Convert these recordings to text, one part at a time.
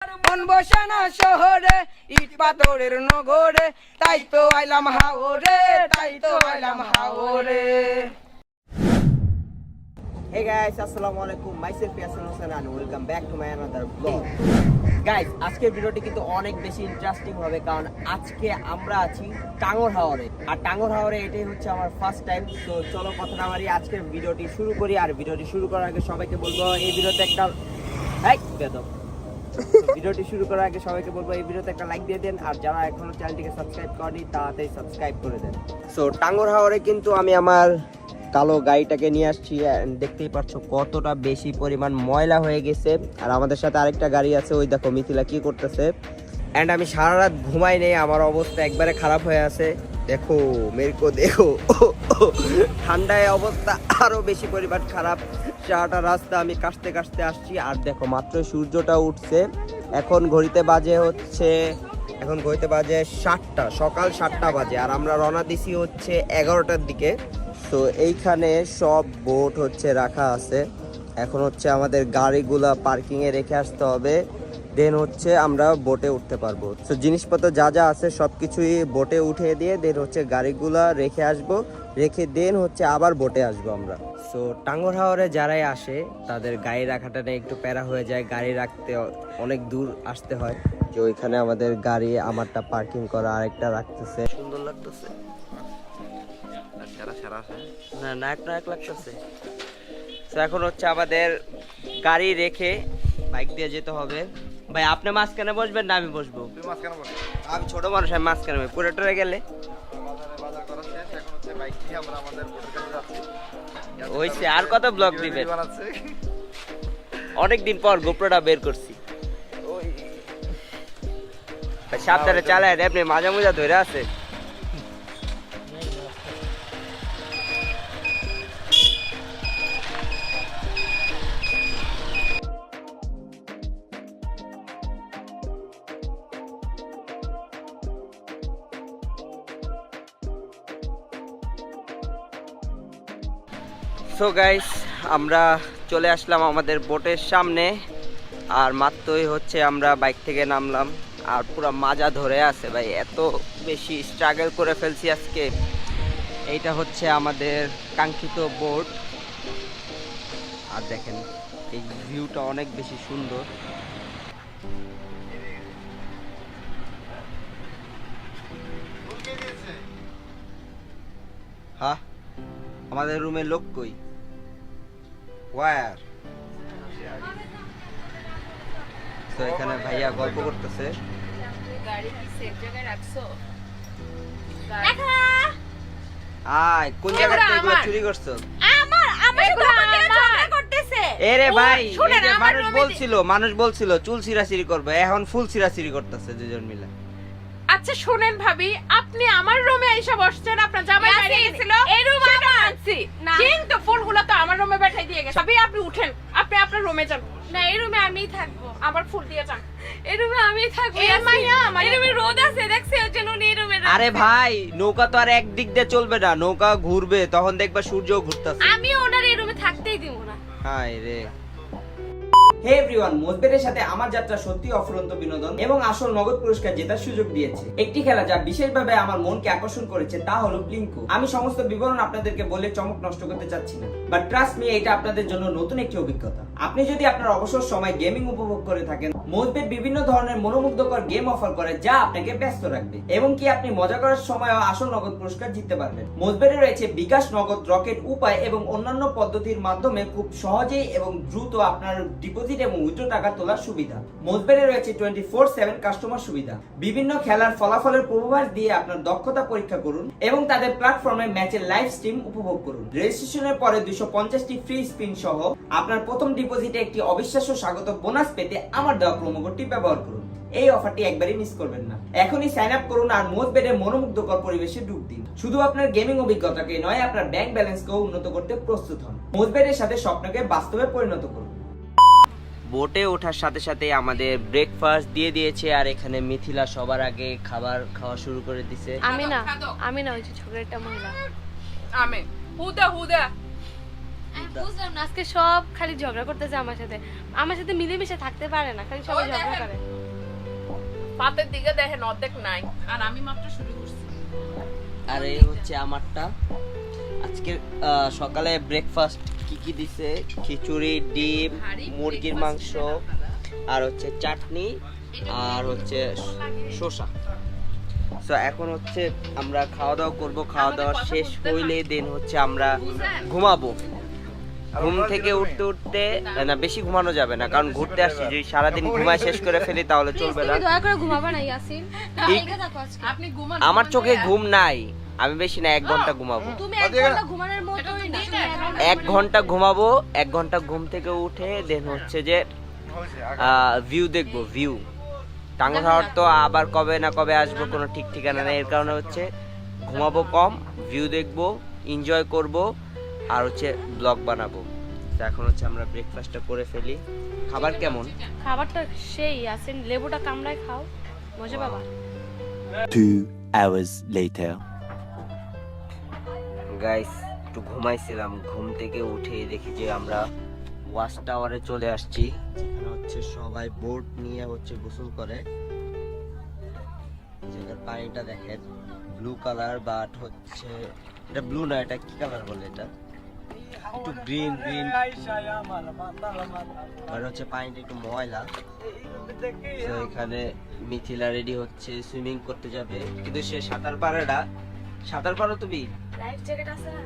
মন বসে না শহরে ইট পাথরের নগরে তাই তো আইলাম হাওরে Hey guys, assalamu alaikum. Myself Yasin Hossain and welcome back to my another vlog. Guys, আজকের ভিডিওটি কিন্তু অনেক বেশি ইন্টারেস্টিং হবে কারণ আজকে আমরা আছি টাঙ্গর হাওরে আর টাঙ্গর হাওরে এটাই হচ্ছে আমার ফার্স্ট টাইম। তো চলো কথা না বাড়িয়ে আজকের ভিডিওটি শুরু করি। আর ভিডিওটি শুরু করার আগে সবাইকে বলবো এই ভিডিওতে একটা ভিডিওটি শুরু করার আগে সবাইকে বলবো এই ভিডিওতে একটা লাইক দিয়ে দেন আর যারা এখনো চ্যানেলটিকে সাবস্ক্রাইব করেনি তাড়াতাড়ি সাবস্ক্রাইব করে দেন। সো টাঙ্গর হাওরে কিন্তু আমি আমার কালো গাড়িটাকে নিয়ে আসছি। দেখতেই পাচ্ছ কতটা বেশি পরিমাণ ময়লা হয়ে গেছে। আর আমাদের সাথে আরেকটা গাড়ি আছে, ওই দেখো মিথিলা কি করতেছে। অ্যান্ড আমি সারা রাত ঘুমাই নেই, আমার অবস্থা একবারে খারাপ হয়ে আছে। দেখো মেরকো দেখো, ঠান্ডায় অবস্থা আরো বেশি পরিমাণ খারাপ। সারাটা রাস্তা আমি কাশতে কাশতে আসছি। আর দেখো মাত্র সূর্যটা উঠছে, এখন ঘড়িতে বাজে 7টা, সকাল 7টা বাজে। আর আমরা রওনা দিছি হচ্ছে 11টার দিকে। তো এইখানে সব বোট হচ্ছে রাখা আছে, এখন হচ্ছে আমাদের গাড়িগুলা পার্কিংয়ে রেখে আসতে হবে, দেন হচ্ছে আমরা বোটে উঠতে পারবো। তো জিনিসপত্র যা যা আছে সব কিছুই বোটে উঠিয়ে দিয়ে দেন হচ্ছে গাড়িগুলা রেখে আসবো, রেখে দেন হচ্ছে আবার বোটে আসবো আমরা। সো টাঙ্গর হাওরে যারাই আসে তাদের গাড়ি রাখাটা নিয়ে একটু প্যারা হয়ে যায়, গাড়ি রাখতে অনেক দূর আসতে হয়। যে ওইখানে আমাদের গাড়ি আমারটা পার্কিং করা, আরেকটা রাখতেছে, সুন্দর লাগতেছে না, নায়ক লাগতেছে। তো এখন হচ্ছে আমাদের গাড়ি রেখে বাইক দিয়ে যেতে হবে। ভাই আপনি মাঝখানে বসবেন না আমি বসবো? আমি ছোট মানুষ, আমি মাঝখানে পুরো টরে গেলে ওইছে। আর কত ব্লগ দিবেন? অনেকদিন পর গোপ্রোটা বের করছি। সাবধানে চালায়, আপনি মাজা মুজা ধরে আছে। সো গাইস, আমরা চলে আসলাম আমাদের বোটের সামনে। আর মাত্রই হচ্ছে আমরা বাইক থেকে নামলাম আর পুরো মাজা ধরে আছে ভাই, এত বেশি স্ট্রাগল করে ফেলছি আজকে। এইটা হচ্ছে আমাদের কাঙ্ক্ষিত বোট। আর দেখেন এই ভিউটা অনেক বেশি সুন্দর। হ্যাঁ, আমাদের রুমে লোক কই? ওয়ার তো এখানে ভাইয়া গল্প করতেছে। গাড়ি কি সেফ জায়গায় রাখছো? আয় কোন জায়গা থেকে এগুলো চুরি করছো? আমার সাথে ঝগড়া করতেছে। এরে ভাই, শুনেন, এই যে আমার মানুষ বলছিল চুল ছিঁড়াছিঁড়ি করবে, এখন ফুল ছিঁড়াছিঁড়ি করতেছে দুজন মিলে। আচ্ছা শুনেন ভাবি, আপনি আমার রুমে এসে বসছেন, আপনার জামাই বাইরে গেছিল, এই রুম আমার আনছি না, কিন্তু ফুলগুলো তো আমার রুমে পাঠিয়ে দিয়ে গেছে। ভাবি আপনি উঠেন, আপনি আপনার রুমে যান। না, এই রুমে আমিই থাকবো, আবার ফুল দিয়ে যান। এই রুমে আমিই থাকবো। এই মাইয়া, এই রুমে রোদ আছে দেখছে, ওই জন্য এই রুমে। আরে ভাই, নৌকা তো আর একদিক দিয়ে চলবে না, নৌকা ঘুরবে, তখন দেখবা সূর্য ঘুরতেছে। আমি ওনার এই রুমে থাকতেই দিব না। হায় রে। হে এভরিওয়ান, মোজবেটের সাথে আমার যাত্রা সত্যি অফুরন্ত বিনোদন এবং আসল নগদ পুরস্কার জেতার সুযোগ দিয়েছে। একটি খেলা যা বিশেষভাবে আমার মনকে আকর্ষণ করেছে তা হলো ব্লিঙ্কো। আমি সমস্ত বিবরণ আপনাদেরকে বলে চমক নষ্ট করতে চাচ্ছি না, বাট ট্রাস্ট মি, এটা আপনাদের জন্য নতুন একটি অভিজ্ঞতা। আপনি যদি আপনার অবসর সময় গেমিং উপভোগ করে থাকেন, মোজবেট বিভিন্ন ধরনের মনোমুগ্ধকর গেম অফার করে যা আপনাকে ব্যস্ত রাখবে এবং কি আপনি মজা করার সময় আসল নগদ পুরস্কার জিততে পারবেন। মোজবেটে রয়েছে বিকাশ, নগদ, রকেট, উপায় এবং অন্যান্য পদ্ধতির মাধ্যমে খুব সহজেই এবং দ্রুত আপনার ডিপোজিট এবং উইথড্র টাকা তোলার সুবিধা। মোজবেটে রয়েছে 24/7 কাস্টমার সুবিধা। বিভিন্ন খেলার ফলাফলের পূর্বাভাস দিয়ে আপনার দক্ষতা পরীক্ষা করুন এবং তাদের প্ল্যাটফর্মে ম্যাচের লাইভ স্ট্রিম উপভোগ করুন। রেজিস্ট্রেশনের পরে 250টি ফ্রি স্পিন সহ আপনার প্রথম ডিপোজিটে একটি অবিশ্বাস্য স্বাগত বোনাস পেতে আমার দেওয়া প্রোমো কোডটি ব্যবহার করুন। এই অফারটি একবারই মিস করবেন না। এখনই সাইন আপ করুন আর মোজবেটে মনোমুগ্ধকর পরিবেশে ডুব দিন। শুধু আপনার গেমিং অভিজ্ঞতাকে নয়, আপনার ব্যাংক ব্যালেন্সকেও উন্নত করতে প্রস্তুত হন। মোজবেটের সাথে স্বপ্নকে বাস্তবে পরিণত করুন। বোটে ওঠার সাথে সাথে আমাদের ব্রেকফাস্ট দিয়ে দিয়েছে আর এখানে মিথিলা সবার আগে খাবার খাওয়া শুরু করে দিছে। আমি না, ওই যে ছোকরাটা মহিলা। আমি হুদা আমি বুঝলাম না, আজকে সব খালি ঝগড়া করতেছে আমার সাথে মিলেমিশে থাকতে পারে না, খালি সবাই ঝগড়া করে। পাতের দিকে দেখেন অর্ধেক নাই, আর আমি মাত্র শুরু করছি। আর এই হচ্ছে আমারটা। আজকে সকালে ব্রেকফাস্ট কি কি দিছে? খিচুড়ি, ডিম, মুরগির মাংস, আর হচ্ছে চাটনি, আর হচ্ছে শসা। তো এখন হচ্ছে আমরা খাওয়া দাওয়া করবো। খাওয়া দাওয়া শেষ হইলে দেন হচ্ছে আমরা ঘুমাবো। ঘুম থেকে উঠতে উঠতে না, বেশি ঘুমানো যাবে না, কারণ ঘুরতে আসছি, যদি সারাদিন ঘুমায় শেষ করে ফেলি তাহলে চলবে না। তুমি দয়া করে ঘুমাবা না ইয়াসিন, এইটা থাকো আজকে। আপনি ঘুমান। আমার চোখে ঘুম নাই, আমি বেশি না 1 ঘন্টা ঘুমাবো। তুমি 1 ঘন্টা ঘুমানোর মতোই না, 1 ঘন্টা ঘুমাবো। 1 ঘন্টা ঘুম থেকে উঠে দেন হচ্ছে যে ভিউ দেখবো। ভিউ টাঙ্গা শহর তো আবার কবে না কবে আসবো কোনো ঠিক ঠিকানা নেই, এর কারণে হচ্ছে ঘুমাবো কম, ভিউ দেখবো, এনজয় করব, আর হচ্ছে ব্লগ বানাবো। তো এখন হচ্ছে আমরা ব্রেকফাস্টটা করে ফেলি। খাবার কেমন? খাবারটা সেই ইয়াসিন, লেবুটা কামড়ায় খাও, মজা বাবা। 2 hours later. গাইস একটু ঘুমাইছিলাম, ঘুম থেকে উঠে দেখি যে আমরা ওয়াচ টাওয়ারে চলে আসছি, যেখানে হচ্ছে সবাই বোট নিয়ে হচ্ছে গোসল করে। জায়গার পানিটা দেখেন ব্লু কালার, বাট হচ্ছে এটা ব্লু না, এটা কি কালার বলে, এটা একটু গ্রিন গ্রিন, আর হচ্ছে পানিটা একটু ময়লা। তো এখানে মিথিলা রেডি হচ্ছে, সুইমিং করতে যাবে, কিন্তু সে সাঁতার পারে না। সাঁতার পারো তুমি? লাইফ জ্যাকেট আছে না?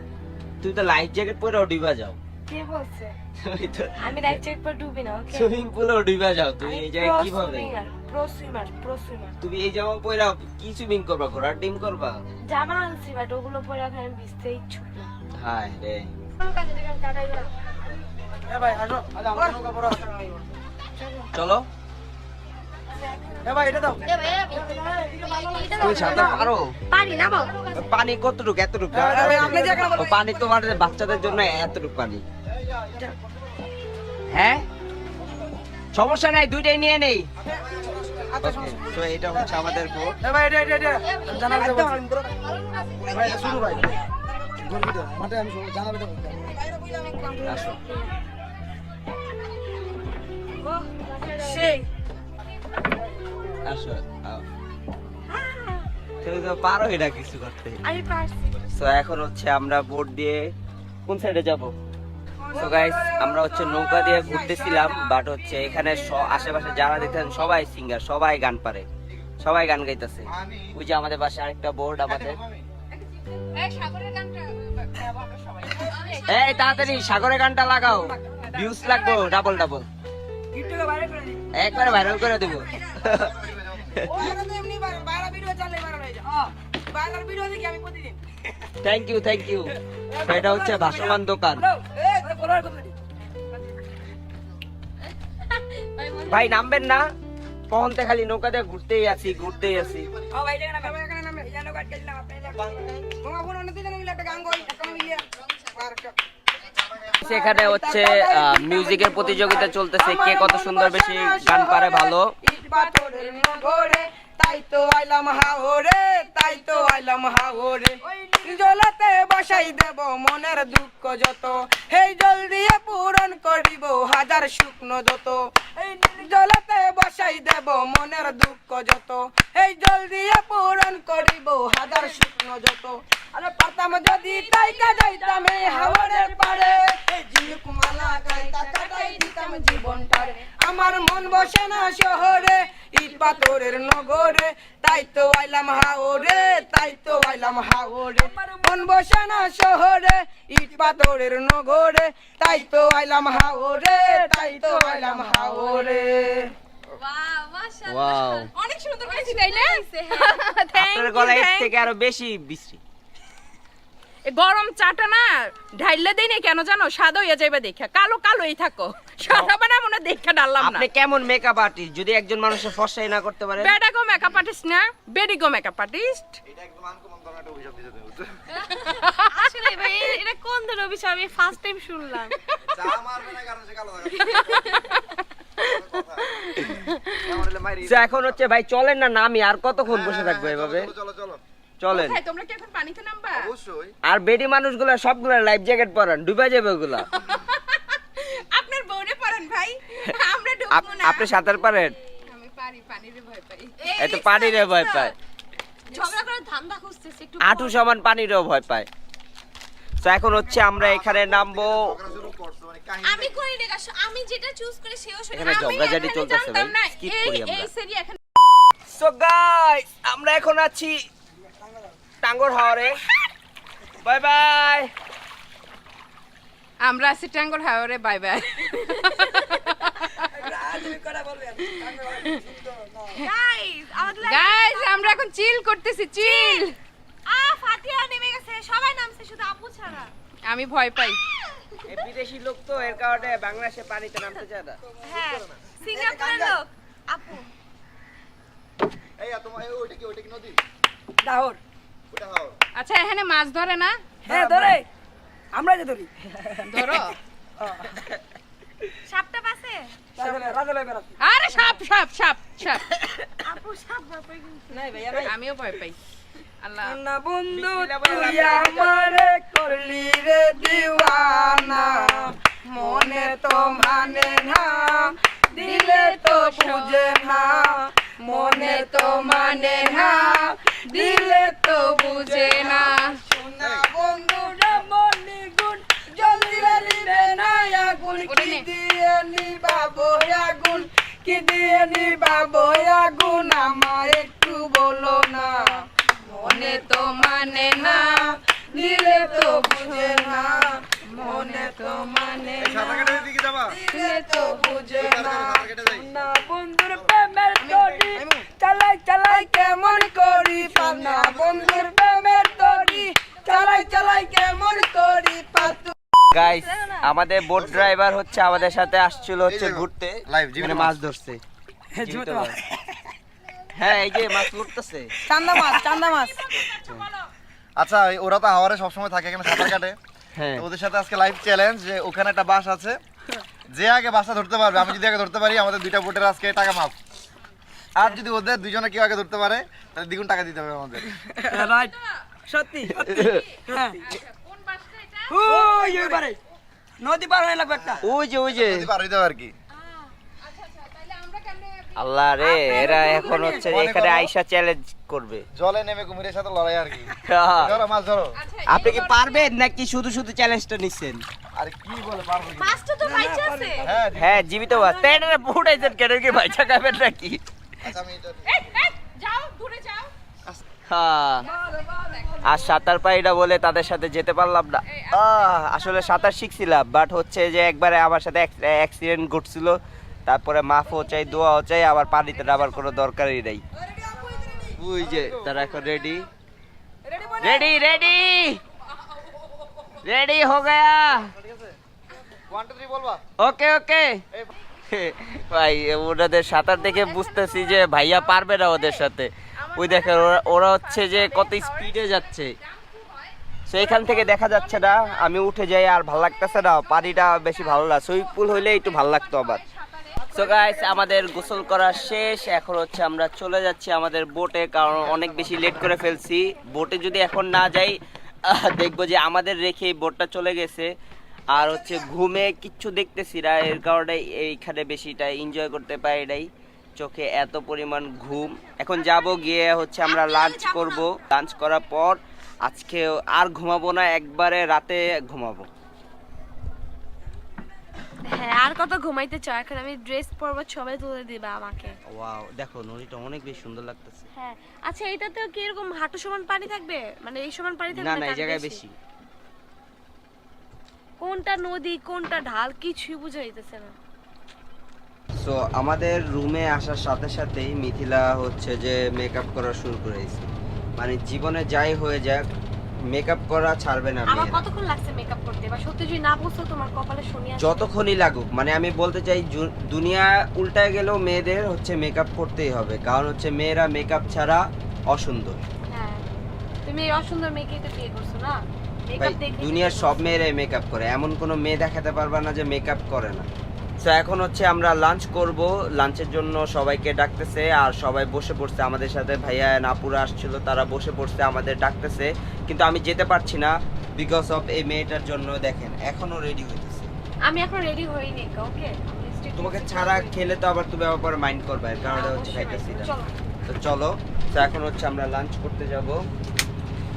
তুমি তো লাইফ জ্যাকেট পরেও ডুবা যাও। কে বলছে? তুমি তো আমি লাইফ জ্যাকেট পরে ডুবি না, ওকে? সুইমিং পুলেও ডুবা যাও। তুমি এই জায়গায় কিভাবে? Pro swimmer. তুমি এই জামা পরে কি সুইমিং করবা? ঘোড়ার ডিম করবা? জামা আনছি বাট ওগুলো পরে এখন আমি ভিজতে ইচ্ছুক না। হায় রে। এ ভাই আসো, আজ আমরা নৌকা পড়া। চলো। এ ভাই এটা দাও। তুমি সাঁতার পারো? পারি না বাবা। পানি কতটুকু? এতটুকু? আরে আপনি যে কেন ও পানি তোমার বাচ্চাদের জন্য এতটুকু পানি? হ্যাঁ সমস্যা নাই, দুইটাই নিয়ে নেই। তো এটা হচ্ছে আমাদের বোট। এ ভাই এটা জানাবে দাও। ভাই শুরু ভাই। গর্বি দাও। মাঠে আমি জানাবে দাও। আসো। সেই আসো। তুমি তো পারো এটা কিছু করতে। আমি পারছি। সো এখন হচ্ছে আমরা বোট দিয়ে কোন সাইডে যাব? সো গাইস আমরা হচ্ছে নৌকা দিয়ে ঘুরতেছিলাম, বাট হচ্ছে এখানে আশেপাশে যারা দেখতেন সবাই সিঙ্গার, সবাই গান পারে, সবাই গান গাইতেছে। ওই যে আমাদের পাশে আরেকটা বোর্ড আমাদের। এই সাগরের গানটা আমরা সবাই। এই তাড়াতাড়ি সাগরের গানটা লাগাও, ভিউজ লাগবে ডাবল ডাবল, টিকটকে ভাইরাল করে দিই। একবারে ভাইরাল করে দেবো। ও এটা তো এমনি ভাইরাল ভিডিও চাললে ভাইরাল হয়ে যায়। ভাইরাল ভিডিও দেখি আমি প্রতিদিন। Thank you thank you. এটা হচ্ছে ভাসমান দোকান। ফলোয়ার কত দিন? ভাই নামবেন না? পহনতে খালি নৌকা দিয়ে ঘুরতেই আছি। ও ভাই এখানে নামে জানো কাট দিলাম আপনি। মামা ফোন অন্য দিন মিলে একটা গান কই, একটা মিলে আর সেখানে হচ্ছে মিউজিকের প্রতিযোগিতা চলতেছে, কে কত সুন্দর বেশি গান পারে ভালো। ইট পাথরের নগরে তাই তো আইলাম হাওরে, তাই তো আইলাম হাওরে। জলাতে বসাই দেব মনের দুঃখ যত, হেই জল দিয়ে পূরণ করিব হাজার শুকনো যত। জলাতে বসাই দেব মনের দুঃখ যত, এই জল দিয়ে পূরণ করিব হাজার শুকনো যত। আরে পারতাম যদি তাই কাজাইতাম এই হাওরের পারে, ঝিনুক মালা গাইতা কাটাই দিতাম জীবনটারে। আমার মন বসে না শহরে, ইট পাথরের নগরে, তাই তো আইলাম হাওরে, তাই তো আইলাম হাওরে। মন বসে না শহরে, ইট পাথরের নগরে, তাই তো আইলাম হাওরে, তাই তো আইলাম হাওরে। ওয়াও, অনেক সুন্দর গাইছি তাই না? আপনার গলায় এর থেকে আরো বেশি বিশ্রী। গরম চাটা না ঢাইলে দেই না কেন জানো? সাদা হইয়া যাইবা দেখা, কালো কালোই থাকো, সাদা বানা মনে দেখা ডাললাম না। আপনি কেমন মেকআপ আর্টিস্ট যদি একজন মানুষের ফর্সাই না করতে পারে? বেডা গো মেকআপ আর্টিস্ট না, বেডি গো মেকআপ আর্টিস্ট। আসলে ভাই এটা কোন ধরনের অভিশাপ? আমি ফার্স্ট টাইম শুনলাম। So, এখন হচ্ছে ভাই চলেন না, নামি আর কতক্ষণ বসে থাকবো এভাবে? চলেন। কোথায়? তোমরা কি এখন পানিতে নামবা? অবশ্যই। আর বেডি মানুষগুলো সবগুলো লাইফ জ্যাকেট পরান, ডুবে যাবে ওগুলা। আপনার বউরে পড়ান ভাই, আমরা ডুববো না। আপনি সাঁতার পারেন? আমি পারি, পানিরে ভয় পাই। এই তো পানিরে ভয় পায়, ঝগড়া করে ধান্দা খুঁজতেছে একটু হাঁটু সমান পানিরেও ভয় পায়। তো এখন হচ্ছে আমরা এখানে নামবো। ঝগড়া শুরু করছো, মানে কাহিনী আমি করি না আমি যেটা চুজ করি সেও শুনে এখানে ঝগড়াঝাটি চলতেছে ভাই, স্কিপ করি আমরা। এই সেরি এখন সো গাইস, আমরা এখন আছি টাঙ্গর হাওরে। Bye bye. আমরা আছি টাঙ্গর হাওরে, বাই বাই। গাইস আমাদের গাইস, আমরা এখন চিল করতেছি, চিল। ফাতিহা নেমে গেছে, সবাই নামছে শুধু আপু ছাড়া। আমি ভয় পাই। এই বিদেশি লোক তো, এর কারণে বাংলাদেশে পানিতে নামতে চায় না। হ্যাঁ সিঙ্গাপুরের লোক আপু। এই তোমার ওইটা কি নদী? দাহর ওটা হাও। আচ্ছা, এখানে মাছ ধরে না? হ্যাঁ ধরে, আমরা যে ধরি। ধরো। সাপটা পাশে রাজলে বেড়াতে। আরে সাপ সাপ সাপ সাপ। আপু সাপ বাপরে কিন্তু নাই ভাইয়া নাই। আমিও ভয় পাই। আল্লাহ। না বন্ধু তুই আমারে করলি রে দিওয়ানা, মনে তো মানে না, দিলে তো বুঝে না, মনে তো মানে না, দিলে তো বুঝে না। সোনা বন্ধু রে মনি গুণ, জলদি দিবে না আগুন, কি দিয়ে নিবাবো আগুন, কি দিয়ে নিবাবো আগুন, আমার একটু বলো না, মনে তো মানে না, দিলে তো বুঝে না, মনে তো মানে এই না, সাঁতার কাটার দিকে যাবা? দিলে তো বুঝে না। সাঁতার কেটে যাই। না বন্ধুর প্রেমের তরি চালাই চালাই কেমন করি, পানা বন্ধুর প্রেমের তরি চালাই চালাই কেমন করি, পাতু। গাইস, আমাদের বোট ড্রাইভার হচ্ছে আমাদের সাথে আসছিল হচ্ছে এই যে ঘুরতে, live জীবিত এখানে মাছ। মাছ ধরছে। জীবিত মাছ। হ্যাঁ, এই যে মাছ ধরতেছে। চান্দা মাছ, চান্দা মাছ। আচ্ছা, ওরা তো হাওরে সবসময় থাকে, এখানে সাঁতার কাটে। হ্যাঁ, তো ওদের সাথে আজকে লাইভ চ্যালেঞ্জ, যে ওখানে একটা বাস আছে, যে আগে বাসটা ধরতে পারবে, আমি যদি আগে ধরতে পারি আমাদের দুইটা বোটের আজকে টাকা মাফ। আর যদি ওদের দুজনে কেউ আগে ধরতে পারে তাহলে দ্বিগুণ টাকা দিতে হবে আমাদের। রাইট, সত্যি সত্যি। হ্যাঁ, কোন বাসটা এটা? ওই এবারে নদী পার হয়ে লাগবে একটা। ওই যে যদি পার হইতে হবে আর কি। আচ্ছা আচ্ছা, তাহলে আমরা কেমনে? আল্লাহ রে, এরা এখন হচ্ছে যে এখানে আইসা চ্যালেঞ্জ করবে। জলে নেমে কুমিরের সাথে লড়াই আর কি। হ্যাঁ। ধরো মাছ ধরো। আচ্ছা, আপনি কি পারবেন নাকি শুধু শুধু চ্যালেঞ্জটা নিচ্ছেন? আরে কি বলে পারবো কি? ফার্স্টে তো বাইচা আছে। হ্যাঁ, হ্যাঁ, জীবিত মাছ। তাই এটা ফুটাইছেন কেন, কি ভাইচা খাবেন নাকি? আচ্ছা আমি এটা এই, এই, যাও দূরে যাও। হ্যাঁ, আর সাঁতার পাইরা বলে তাদের সাথে যেতে পারলাম না। আসলে সাঁতার শিখছিলাম, বাট হচ্ছে যে একবারে আমার সাথে অ্যাক্সিডেন্ট ঘটছিল, তারপরে মাফও চাই, দোয়াও চাই, আবার পানিতে নামার কোনো দরকারই নেই। ওই যে তারা এখন রেডি রেডি রেডি রেডি হো গয়া। 1 2 3 বলবা? ওকে ওকে। ভাই, ওনাদের সাঁতার দেখে বুঝতেছি যে ভাইয়া পারবে না ওদের সাথে। ওই দেখেন ওরা হচ্ছে যে কত স্পিডে যাচ্ছে, সেইখান থেকে দেখা যাচ্ছে না। আমি উঠে যাই, আর ভালো লাগতেছে না, পানিটা বেশি ভালো না। সুইমিং পুল হইলে একটু ভালো লাগতো আমার। সো গাইস, আমাদের গোসল করা শেষ, এখন হচ্ছে আমরা চলে যাচ্ছি আমাদের বোটে, কারণ অনেক বেশি লেট করে ফেলছি। বোটে যদি এখন না যাই, দেখবো যে আমাদের রেখে বোটটা চলে গেছে। আর হচ্ছে ঘুমে কিচ্ছু দেখতেছি না, এর কারণে এইখানে বেশিটা এনজয় করতে পারি নাই, চোখে এত পরিমাণ ঘুম। এখন যাব, গিয়ে হচ্ছে আমরা লাঞ্চ করব, লাঞ্চ করার পর আজকে আর ঘুমাবো না, একবারে রাতে ঘুমাবো। হ্যাঁ আর কত ঘুমাইতে চাও, এখন আমি ড্রেস পরবো, ছবি তুলে দিবা আমাকে। ওয়াও, দেখো নদীটা অনেক বেশি সুন্দর লাগতেছে। হ্যাঁ আচ্ছা, এইটাতেও কি এরকম হাঁটু সমান পানি থাকবে, মানে এই সমান পানি থাকবে না না না, এই কার জায়গায় বেশি। কোনটা নদী কোনটা ঢাল কিছুই বুঝা যাইতেছে না। সো আমাদের রুমে আসার সাথে সাথেই মিথিলা হচ্ছে যে মেকআপ করা শুরু করেছে। মানে জীবনে যাই হয়ে যাক, মেকআপ করা ছাড়বে না আমার মেয়েরা। কতক্ষণ লাগছে মেকআপ করতে, বা সত্যি যদি না বুঝতো তোমার কপালে শনি আছে। যতক্ষণই লাগুক, মানে আমি বলতে চাই দুনিয়া উল্টায় গেলেও মেয়েদের হচ্ছে মেকআপ করতেই হবে, কারণ হচ্ছে মেয়েরা মেকআপ ছাড়া অসুন্দর। হ্যাঁ তুমি এই অসুন্দর মেয়েকে তো বিয়ে করছো না, ভাই, মেকআপ দেখে দুনিয়ার সব মেয়েরাই মেকআপ করে, এমন কোনো মেয়ে দেখাতে পারবা না যে মেকআপ করে না। তো এখন হচ্ছে আমরা লাঞ্চ করব, লাঞ্চের জন্য সবাইকে ডাকতেছে আর সবাই বসে পড়ছে আমাদের সাথে। ভাইয়া নাপুরা আসছিল, তারা বসে পড়ছে আমাদের ডাকতেছে, কিন্তু আমি যেতে পারছি না বিকজ অফ এই মেয়েটার জন্য। দেখেন এখনো রেডি হইতেছে। আমি এখন রেডি হইনি, ওকে? তোমাকে ছাড়া খেলে তো আবার তুমি আবার মাইন্ড করবে, এর কারণে হচ্ছে খাইতেছি না। তো চলো, তো এখন হচ্ছে আমরা লাঞ্চ করতে যাব।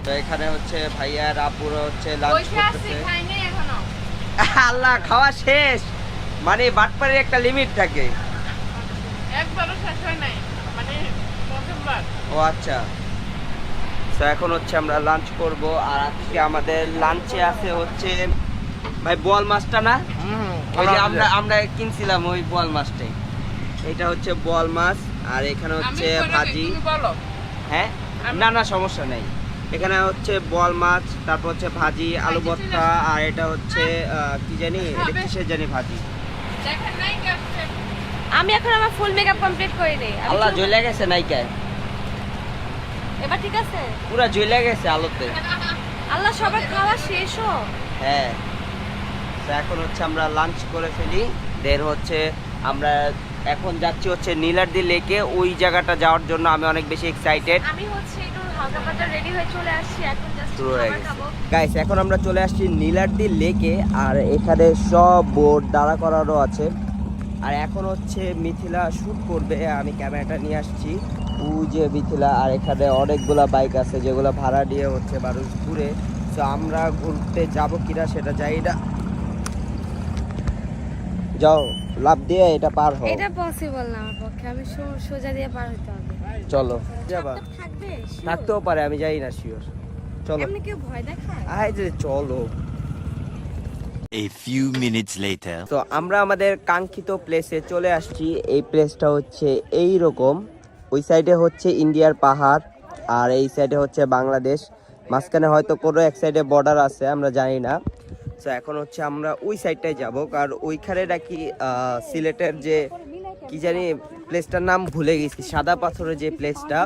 তো এখানে হচ্ছে ভাইয়া আপুরা হচ্ছে লাঞ্চ করতেছে। আল্লাহ, খাওয়া শেষ, মানে বাটপারের একটা লিমিট থাকে। একবারও শেষ হয় নাই, মানে প্রথমবার। ও আচ্ছা। তো এখন হচ্ছে আমরা লাঞ্চ করব, আর আজকে আমাদের লাঞ্চে আছে হচ্ছে ভাই বোয়াল মাছটা না, ওই যে আমরা কিনছিলাম ওই বোয়াল মাছটাই। এটা হচ্ছে বোয়াল মাছ, আর এখানে হচ্ছে ভাজি। হ্যাঁ, না না সমস্যা নেই। এখানে হচ্ছে বোয়াল মাছ, তারপর হচ্ছে ভাজি, আলু ভর্তা, আর এটা হচ্ছে কি জানি, এটা কিসের জানি ভাজি। আমি এখন আমার ফুল মেকআপ কমপ্লিট করিনি। আল্লাহ, জ্বলে গেছে নাইকায়, এবার ঠিক আছে? পুরা জ্বলে গেছে আলোতে। আল্লাহ, সবার খাওয়া শেষ হোক। হ্যাঁ, তো এখন হচ্ছে আমরা লাঞ্চ করে ফেলি, দেন হচ্ছে আমরা এখন যাচ্ছি হচ্ছে নীলাদ্রি লেকে। ওই জায়গাটা যাওয়ার জন্য আমি অনেক বেশি এক্সাইটেড। আমি হচ্ছে একটু হালকা পাতলা রেডি হয়ে চলে আসছি, এখন জাস্ট শুরু হয়ে খাবার গেছে খাবো। গাইস, এখন আমরা চলে আসছি নীলাদ্রি লেকে, আর এখানে সব বোট দাঁড়া করানো আছে। আর এখন হচ্ছে মিথিলা শুট করবে, আমি ক্যামেরাটা নিয়ে আসছি। ওই যে মিথিলা, আর এখানে অনেকগুলা বাইক আছে যেগুলো ভাড়া দিয়ে হচ্ছে মানুষ ঘুরে। তো আমরা ঘুরতে যাব কিনা সেটা যাই না। যাও, লাভ দিয়ে এটা পার হও। এটা পসিবল না আমার পক্ষে, আমি সোজা দিয়ে পার হতে হবে। চলো যাবা, থাকবে থাকতেও পারে, আমি যাই না শিওর। চলো, এমনি কেউ ভয় দেখায়? আয় যে চলো। A few minutes later. তো আমরা আমাদের কাঙ্ক্ষিত প্লেসে চলে আসছি। এই প্লেসটা হচ্ছে এই রকম, ওই সাইডে হচ্ছে ইন্ডিয়ার পাহাড়, আর এই সাইডে হচ্ছে বাংলাদেশ। মাঝখানে হয়তো কোনো এক সাইডে বর্ডার আছে, আমরা জানি না। তো এখন হচ্ছে আমরা ওই সাইডটায় যাব, কারণ ওইখানে নাকি সিলেটের যে কি জানি প্লেসটার নাম ভুলে গেছি, সাদা পাথরের যে প্লেসটা,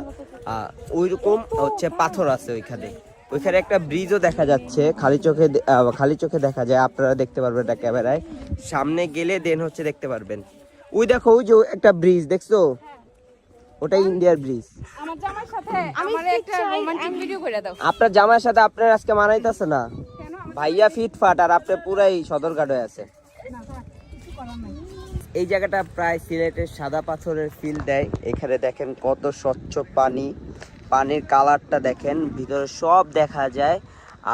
ওই রকম হচ্ছে পাথর আছে ওইখানে। ওইখানে একটা ব্রিজও দেখা যাচ্ছে, খালি চোখে দেখা যায়, আপনারা দেখতে পারবেন এটা ক্যামেরায়। সামনে গেলে দেন হচ্ছে দেখতে পারবেন। ওই দেখো, ওই যে একটা ব্রিজ দেখছো, ওটা ইন্ডিয়ার ব্রিজ। আমার জামার সাথে আমার একটা রোমান্টিক ভিডিও করে দাও। আপনার জামার সাথে আপনার আজকে মানাইতেছে না, ভাইয়া ফিটফাট, আর আপনি পুরাই সদরঘাট হয়ে আছে। এই জায়গাটা প্রায় সিলেটের সাদা পাথরের ফিল দেয়। এখানে দেখেন কত স্বচ্ছ পানি, পানির কালারটা দেখেন, ভিতরে সব দেখা যায়।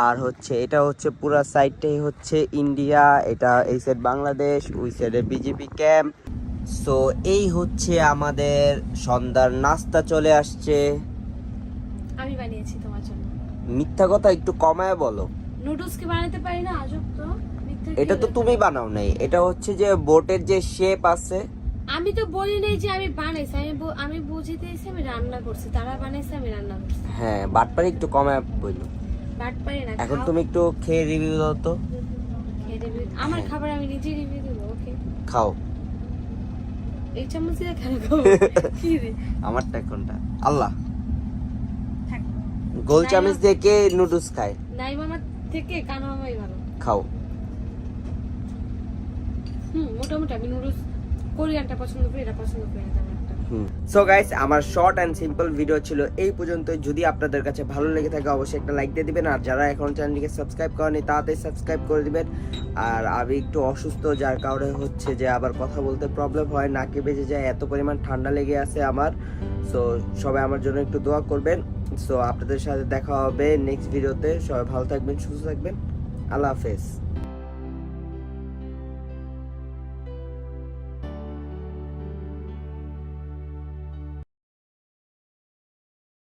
আর হচ্ছে এটা হচ্ছে পুরা সাইডটাই হচ্ছে ইন্ডিয়া, এটা এই সাইড বাংলাদেশ, ওই সাইডে বিজেপি ক্যাম্প। সো এই হচ্ছে আমাদের সন্ধ্যার নাস্তা চলে আসছে। আমি বানিয়েছি তোমার জন্য। মিথ্যা কথা একটু কমায় বলো। নুডলস কি বানাতে পারি না? আজব তো। এটা তো তুমি বানাও নাই, এটা হচ্ছে যে বোটের যে শেপ আছে। আমি তো বলি নাই যে আমি বানাইছি, আমি বুঝিতেছি আমি রান্না করছি, তারা বানাইছে আমি রান্না করছি। হ্যাঁ, বাটপারি একটু কমায় বললো। বাট পারি না। এখন তুমি একটু খেয়ে রিভিউ দাও তো। আমার খাবার আমি নিজে রিভিউ দেব, ওকে? খাও। এই চামচ দিয়ে কেন খাবো? কি রে আমারটা কোনটা? আল্লাহ, গোল চামচ দিয়ে কে নুডলস খায়? নাই মামা থেকে কানা মামাই ভালো। খাও। মোটামুটি আমি নুডলস কোরিয়ানটা পছন্দ করি, এটা পছন্দ করি না তেমন একটা। সো গাইস, আমার শর্ট এন্ড সিম্পল ভিডিও ছিল এই পর্যন্ত। যদি আপনাদের কাছে ভালো লেগে থাকে অবশ্যই একটা লাইক দিয়ে দিবেন, আর যারা এখন চ্যানেলটিকে সাবস্ক্রাইব করেনি তাড়াতাড়ি সাবস্ক্রাইব করে দিবেন। আর আমি একটু অসুস্থ, যার কারণে হচ্ছে যে আবার কথা বলতে প্রবলেম হয়, নাকে বেজে যায়, এত পরিমাণ ঠান্ডা লেগে আছে আমার। সো সবাই আমার জন্য একটু দোয়া করবেন। সো আপনাদের সাথে দেখা হবে নেক্সট ভিডিওতে। সবাই ভালো থাকবেন, সুস্থ থাকবেন। আল্লাহ হাফেজ।